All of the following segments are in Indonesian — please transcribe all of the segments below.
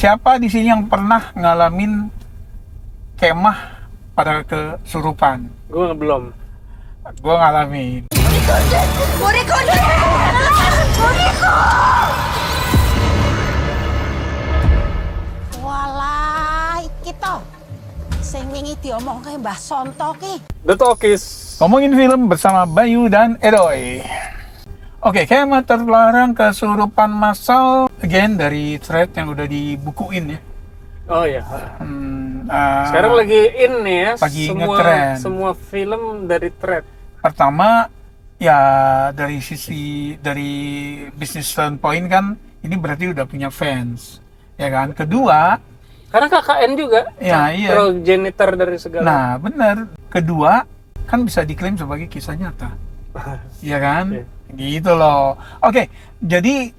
siapa di sini yang pernah ngalamin kemah pada kesurupan? Gue belum. Gue ngalamin. Walah, iki to. Sing wingi diomongke Mbah Sonto ki. Detokis. Ngomongin film bersama Bayu dan Edoy. Oke, kemah terlarang kesurupan massal again dari thread yang udah dibukuin ya. Oh ya. Sekarang Sekarang lagi in nih ya. lagi ngetren. Semua film dari thread. pertama ya dari business standpoint kan ini berarti udah punya fans ya kan. Kedua, Karena KKN juga. ya iya. Progenitor dari segala. Nah benar. Kedua kan bisa diklaim sebagai kisah nyata, ya kan? Iya. Gitu loh. Oke, jadi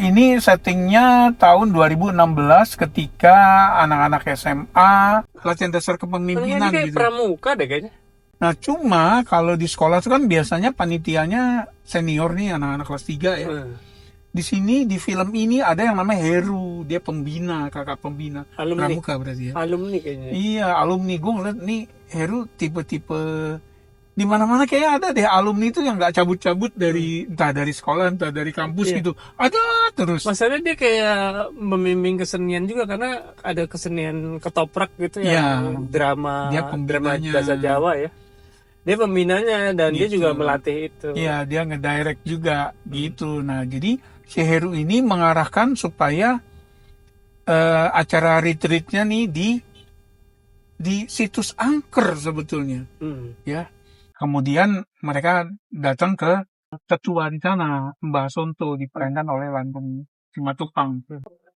ini settingnya tahun 2016 ketika anak-anak SMA latihan dasar Ini kepemimpinan kayak gitu. pramuka deh kayaknya. Nah cuma kalau di sekolah itu kan biasanya panitianya senior nih, anak-anak kelas 3 ya. Di sini di film ini ada yang namanya Heru, dia pembina, kakak pembina. Alumni. Pramuka berarti ya. Alumni kayaknya. Iya, alumni. Gue ngeliat nih Heru tipe-tipe di mana-mana kayaknya ada deh alumni itu yang nggak cabut-cabut dari entah dari sekolah entah dari kampus Iya. gitu. Ada terus. Masalahnya dia kayak membimbing kesenian juga karena ada kesenian ketoprak gitu ya, Iya. drama Dia drama pembinanya. bahasa Jawa ya. Dia pembinanya dan dia Gitu. juga melatih itu. Iya, dia ngedirect juga gitu. Nah, jadi si Heru ini mengarahkan supaya acara retreatnya nih di situs angker sebetulnya, ya. Kemudian mereka datang ke ketua di sana, Mbah Sonto, diperankan oleh Langgeng Simatupang.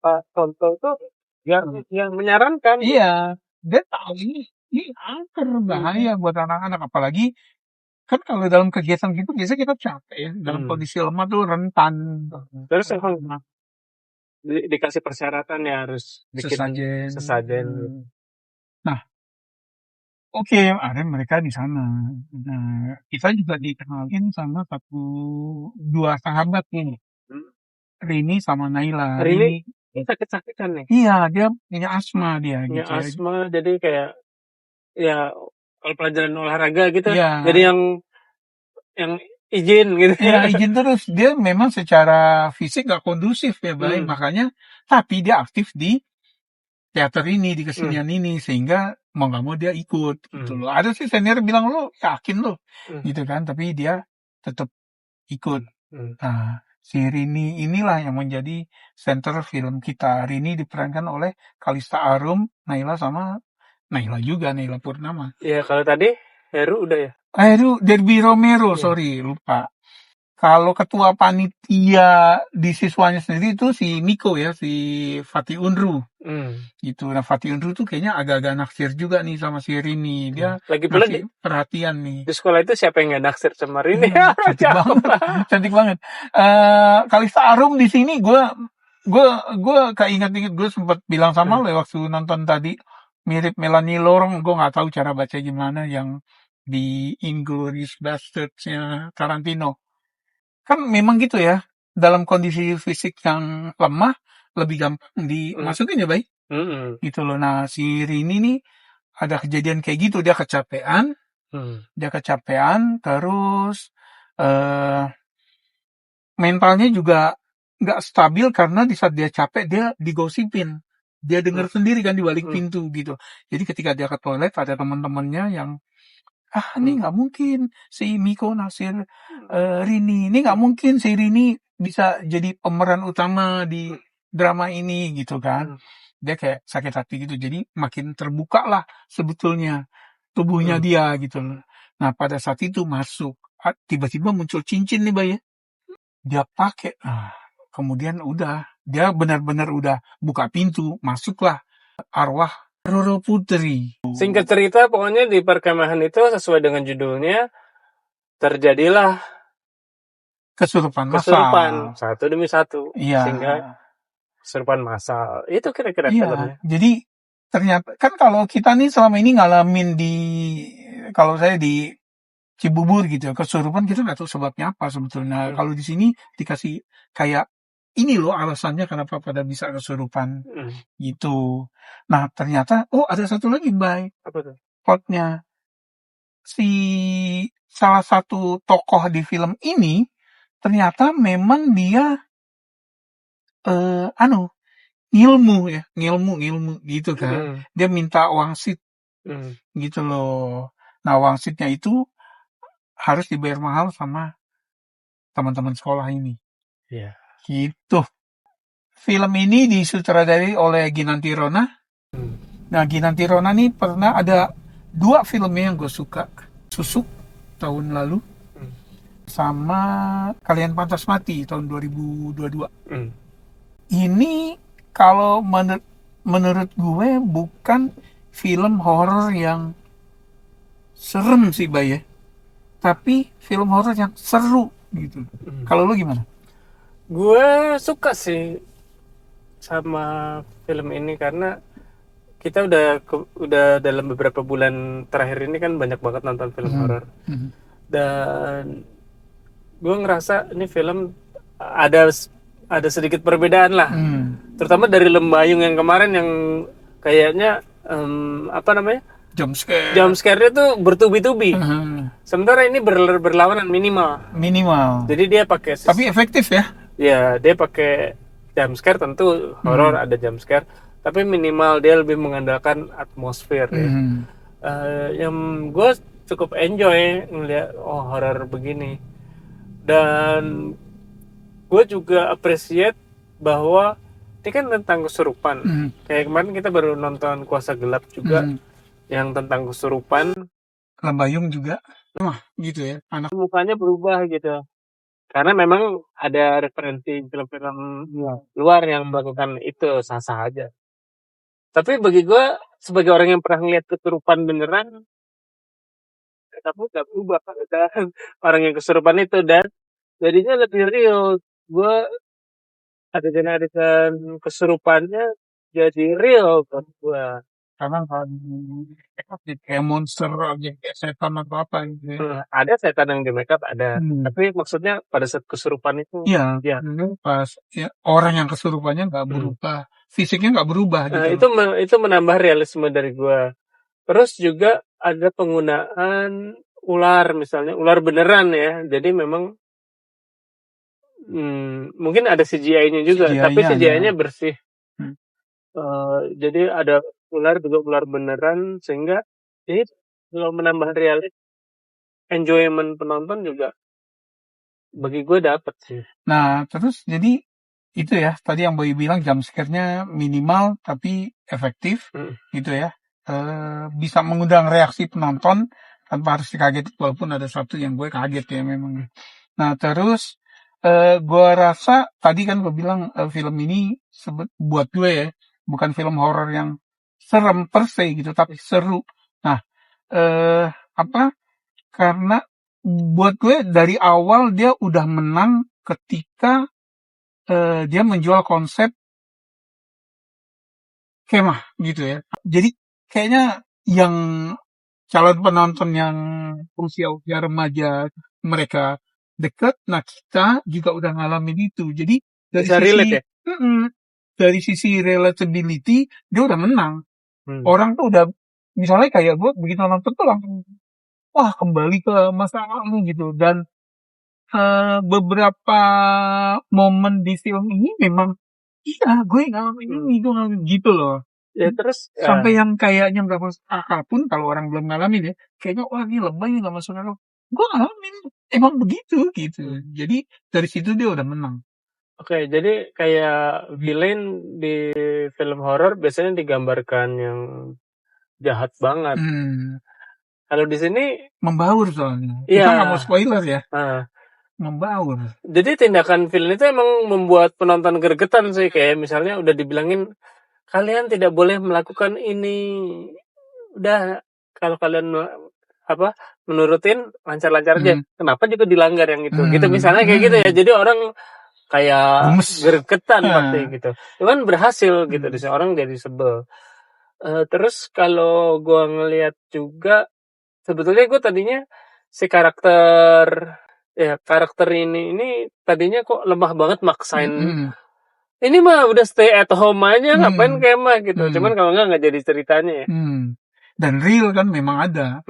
Pak Tonto tuh yang menyarankan. Iya, dia tahu ini angker bahaya buat anak-anak, apalagi kan kalau dalam kegiatan gitu biasanya kita capek ya, dalam kondisi lemah tuh rentan. Terus emang dikasih persyaratan ya harus bikin sesajen. Nah, oke, ada mereka di sana. Nah, kita juga dikenalin sama dua sahabat nih, Rini sama Naila. Rini sakit-sakitan nih. Iya, dia punya asma dia Punya gitu ya. asma jadi kayak ya kalau pelajaran olahraga gitu. Iya. Jadi yang izin gitu. Iya, izin terus. Dia memang secara fisik gak kondusif ya, baik. Makanya, tapi dia aktif di teater ini, di kesenian ini, sehingga mau gak mau dia ikut gitu loh. Ada sih senior bilang, lo yakin lo gitu kan, tapi dia tetap ikut. Nah, si Rini inilah yang menjadi center film kita. Rini diperankan oleh Kalista Arum, Naila Purnama. Iya, kalau tadi Heru udah ya. Aduh, Derby Romero, sorry, lupa. Kalau ketua panitia di siswanya sendiri itu si Miko ya, si Fatih Unru. Gitu. Nah, Fatih Unru tuh kayaknya agak-agak naksir juga nih sama si Rini. Dia Lagi pula ngasih perhatian nih. di sekolah itu siapa yang gak naksir sama Rini? Cantik banget. Cantik banget. Kalista Arum di sini gue keinget-inget, gue sempat bilang sama lo waktu nonton tadi, mirip Melanie Laurent. Gue nggak tahu cara baca gimana yang di Inglourious Basterds-nya Tarantino. Kan memang gitu ya, dalam kondisi fisik yang lemah lebih gampang dimasukin ya, baik. Gitu loh. Nah, si Rini nih ada kejadian kayak gitu, dia kecapean, terus mentalnya juga nggak stabil karena di saat dia capek dia digosipin, dia dengar sendiri kan di balik pintu gitu. Jadi ketika dia ke toilet ada teman-temannya yang ini nggak mungkin si Miko naksir Rini, ini nggak mungkin si Rini bisa jadi pemeran utama di drama ini gitu kan. Dia kayak sakit hati gitu, jadi makin terbuka lah sebetulnya tubuhnya dia gitu loh. Nah pada saat itu masuk, tiba-tiba muncul cincin nih Bay ya, dia pakai, kemudian udah dia benar-benar udah buka pintu, masuklah arwah Roro Putri. Singkat cerita, pokoknya di perkemahan itu sesuai dengan judulnya terjadilah kesurupan satu demi satu. Iya. Sehingga kesurupan massal. Itu kira-kira Iya. filmnya. Jadi ternyata kan kalau kita nih selama ini ngalamin kalau saya di Cibubur gitu, kesurupan kita nggak tahu sebabnya apa sebetulnya. Kalau di sini dikasih kayak ini loh alasannya kenapa pada bisa kesurupan Hmm. gitu. Nah ternyata ada satu lagi Bay Apa tuh? plotnya. Si salah satu tokoh di film ini ternyata memang dia ngilmu gitu kan. Hmm. Dia minta wangsit Hmm. gitu loh. Nah wangsitnya itu harus dibayar mahal sama teman-teman sekolah ini. Iya. Gitu. Film ini disutradarai oleh Ginanti Rona. Hmm. Nah Ginanti Rona nih pernah ada 2 filmnya yang gue suka. Susuk tahun lalu Hmm. sama Kalian Pantas Mati tahun 2022. Hmm. Ini kalau menurut gue bukan film horor yang serem sih Bay ya. Tapi film horor yang seru gitu. Hmm. Kalau lu gimana? Gue suka sih sama film ini karena kita udah dalam beberapa bulan terakhir ini kan banyak banget nonton film horor. Dan gue ngerasa ini film ada sedikit perbedaan lah. Terutama dari Lembayung yang kemarin yang kayaknya Jump scare-nya tuh bertubi-tubi. Sementara ini berlawanan minimal. Jadi dia pakai Tapi efektif ya. Ya, dia pakai jump scare, tentu horor ada jump scare, tapi minimal dia lebih mengandalkan atmosfer ya. Yang gue cukup enjoy ngeliat horor begini. Dan gue juga appreciate bahwa ini kan tentang kesurupan. Kayak kemarin kita baru nonton Kuasa Gelap juga yang tentang kesurupan. Lembayung juga. Wah, gitu ya. Anak Mukanya berubah gitu. Karena memang ada referensi film-film luar yang melakukan itu, sah-sah aja. Tapi bagi gue, sebagai orang yang pernah ngeliat kesurupan beneran, kamu gak berubah dan orang yang kesurupan itu, dan jadinya lebih real. Gue adegan-adegan kesurupannya jadi real buat gue. karena kalau kayak monster aja kayak setan atau apa gitu ya. Ada setan yang di makeup ada, tapi maksudnya pada saat kesurupan itu Iya, ya. pas ya, orang yang kesurupannya nggak berubah, fisiknya nggak berubah gitu. Itu menambah realisme dari gue. Terus juga ada penggunaan ular, misalnya ular beneran ya. Jadi memang mungkin ada CGI-nya juga, tapi CGI-nya bersih. Jadi ada ular juga ular beneran, sehingga jadi kalau menambah enjoyment penonton juga bagi gue dapet sih. Nah terus jadi itu ya tadi yang Boy bilang jump scare-nya minimal tapi efektif gitu ya. Bisa mengundang reaksi penonton tanpa harus dikaget, walaupun ada satu yang gue kaget ya memang. Nah terus gue rasa tadi kan gue bilang film ini buat gue ya bukan film horor yang serem per se gitu, tapi seru. Nah karena buat gue dari awal dia udah menang ketika dia menjual konsep kemah gitu ya. Jadi kayaknya yang calon penonton yang usia remaja mereka dekat, nah kita juga udah ngalamin itu. Jadi dari Bisa relate ya? Dari sisi relatability dia udah menang. Orang tuh udah misalnya kayak gue begitu nonton tuh langsung wah kembali ke masa lalu gitu. Dan beberapa momen di film ini memang iya gue ngalamin ini gue ngalamin gitu loh. Ya terus sampai yang kayaknya nggak masuk akal pun kalau orang belum ngalamin ya kayaknya wah ini lebay nggak masuk akal, gue ngalamin emang begitu gitu. Jadi dari situ dia udah menang. Oke, jadi kayak villain di film horor biasanya digambarkan yang jahat banget. Kalau di sini membaur soalnya. Kita nggak mau spoiler ya. Membaur. Jadi tindakan villain itu emang membuat penonton gregetan sih, kayak misalnya udah dibilangin kalian tidak boleh melakukan ini. Udah kalau kalian menurutin lancar-lancar aja. Kenapa juga dilanggar yang itu? Gitu misalnya kayak gitu ya. Jadi orang kayak gregetan pasti gitu. Cuman berhasil gitu di orang jadi sebel. Terus kalau gua ngelihat juga sebetulnya gue tadinya si karakter ini tadinya kok lemah banget maksain Ini mah udah stay at home aja, ngapain Hmm, kemah gitu. hmm, Cuman kalau nggak jadi ceritanya ya. Dan real kan memang ada.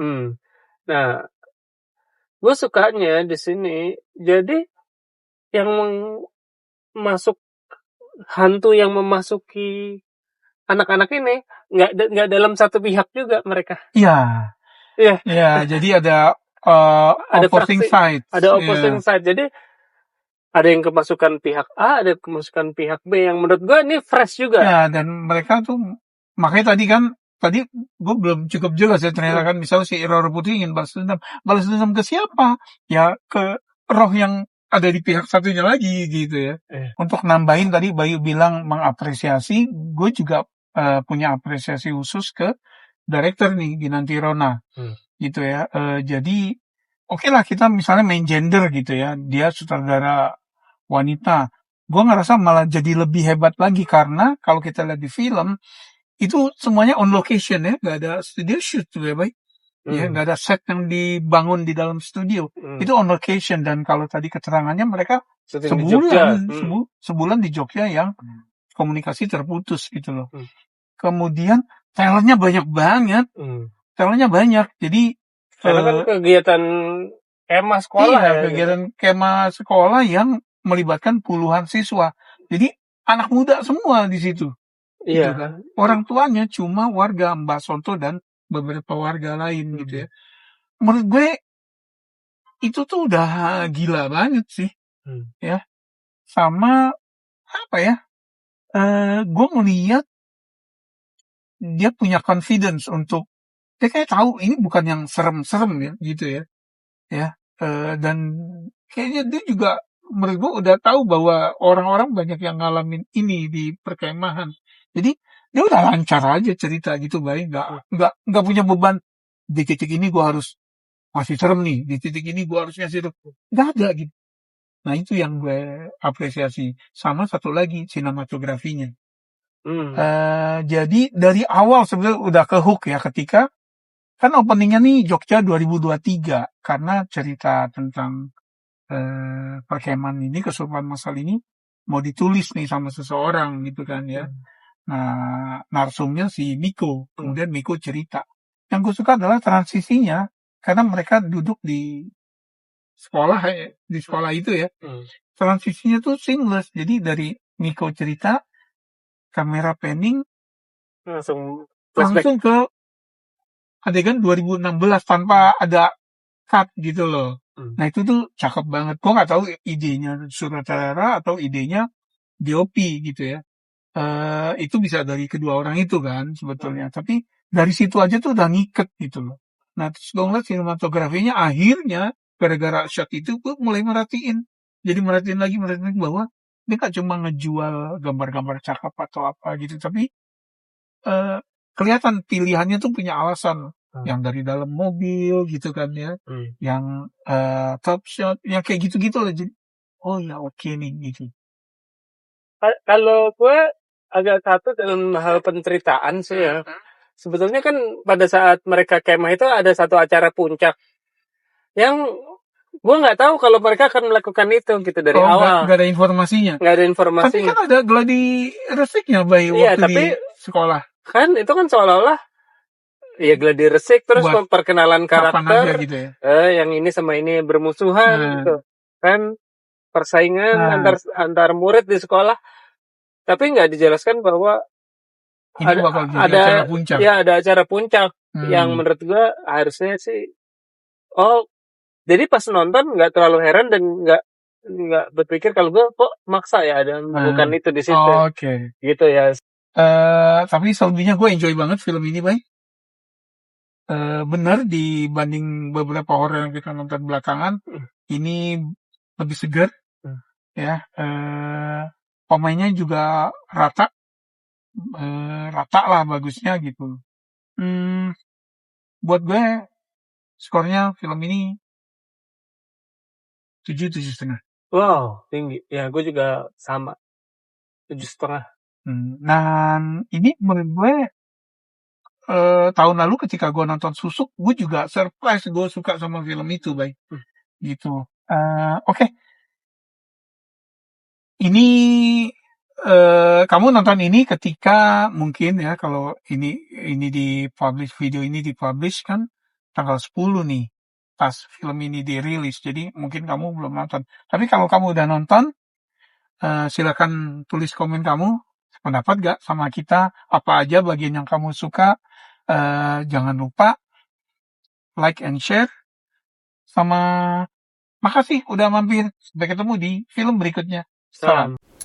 Nah, gue sukanya di sini. Jadi yang masuk hantu yang memasuki anak-anak ini nggak dalam satu pihak juga mereka. Iya, Iya, jadi ada ada opposing fraksi, sides. ada opposing side. Jadi ada yang kemasukan pihak A, ada yang kemasukan pihak B. Yang menurut gue ini fresh juga. Ya, dan mereka tuh makanya tadi gue belum cukup jelas ya, ternyata kan misalnya si Roro Putri ingin balas dendam ke siapa? Ya ke roh yang ada di pihak satunya lagi gitu ya. Untuk nambahin tadi Bayu bilang mengapresiasi, gue juga punya apresiasi khusus ke director nih Ginanti Rona gitu ya. Jadi oke lah kita misalnya main gender gitu ya, dia sutradara wanita. Gue ngerasa malah jadi lebih hebat lagi karena kalau kita lihat di film itu semuanya on location ya, nggak ada studio shoot tuh ya, baik. Ya, nggak ada set yang dibangun di dalam studio. Itu on location, dan kalau tadi keterangannya mereka sebulan di Jogja yang komunikasi terputus gitu loh. Kemudian talentnya banyak banget. Jadi karena kan kegiatan kemah sekolah kegiatan kemah sekolah yang melibatkan puluhan siswa. Jadi anak muda semua di situ. Iya. Gitu kan. Orang tuanya cuma warga Mbak Sonto dan beberapa warga lain gitu ya. Menurut gue itu tuh udah gila banget sih. Ya. Sama apa ya? Gue ngeliat dia punya confidence untuk dia kayak tahu ini bukan yang serem-serem ya gitu ya. Dan kayaknya dia juga menurut gue udah tahu bahwa orang-orang banyak yang ngalamin ini di perkemahan. Jadi dia udah lancar aja cerita gitu, baik, nggak punya beban. Di titik ini gue harus masih serem nih, di titik ini gue harus ngasih serem, nggak ada gitu. Nah itu yang gue apresiasi. Sama satu lagi sinematografinya. Jadi dari awal sebenarnya udah ke hook ya, ketika kan openingnya nih Jogja 2023 karena cerita tentang perkemahan ini, kesurupan masal ini mau ditulis nih sama seseorang gitu kan ya. Nah, narsumnya si Miko, kemudian Miko cerita. Yang gue suka adalah transisinya, karena mereka duduk di sekolah itu ya. Transisinya tuh seamless. Jadi dari Miko cerita, kamera panning langsung ke adegan 2016 tanpa ada cut gitu loh. Nah itu tuh cakep banget. Gue nggak tahu idenya sutradara atau idenya DOP gitu ya. Itu bisa dari kedua orang itu kan sebetulnya. Tapi dari situ aja tuh udah ngiket gitu loh. Nah terus gue ngeliat sinematografinya akhirnya gara-gara shot itu gue mulai merhatiin. Jadi merhatiin lagi bahwa dia gak cuma ngejual gambar-gambar cakep atau apa gitu. Tapi kelihatan pilihannya tuh punya alasan. Yang dari dalam mobil gitu kan ya. Yang top shot, yang kayak gitu-gitu loh. Jadi, oh ya oke nih gitu. Kalau gue agak satu dalam hal penceritaan sih ya. Sebetulnya kan pada saat mereka kemah itu ada satu acara puncak yang gue nggak tahu kalau mereka akan melakukan itu gitu dari awal. Nggak ada informasinya. Tapi kan ada gladi resiknya waktu di sekolah. Kan itu kan seolah-olah ya gladi resik terus perkenalan karakter gitu ya. Yang ini sama ini bermusuhan gitu. Kan persaingan antar murid di sekolah. Tapi nggak dijelaskan bahwa ini bakal jadi acara puncak. Ya ada acara puncak yang menurut gue harusnya sih. Jadi pas nonton nggak terlalu heran dan nggak berpikir kalau gue kok maksa ya ada bukan itu di situ. Oke. Gitu ya. Tapi selebihnya gue enjoy banget film ini, Bay. Benar dibanding beberapa horor yang kita nonton belakangan, ini lebih segar. Ya. Pemainnya juga rata lah bagusnya gitu. Buat gue skornya film ini 7,5. Wow, tinggi. Ya, gue juga sama. 7,5. Nah, ini menurut gue tahun lalu ketika gue nonton Susuk, gue juga surprise, gue suka sama film itu, Bay. Gitu. Oke. Ini kamu nonton ini ketika mungkin ya kalau ini di-publish, video ini di-publish kan tanggal 10 nih, pas film ini dirilis. Jadi mungkin kamu belum nonton. Tapi kalau kamu udah nonton, silakan tulis komen kamu, pendapat gak sama kita, apa aja bagian yang kamu suka. Jangan lupa like and share. Sama makasih udah mampir. Sampai ketemu di film berikutnya. Salam. Salam.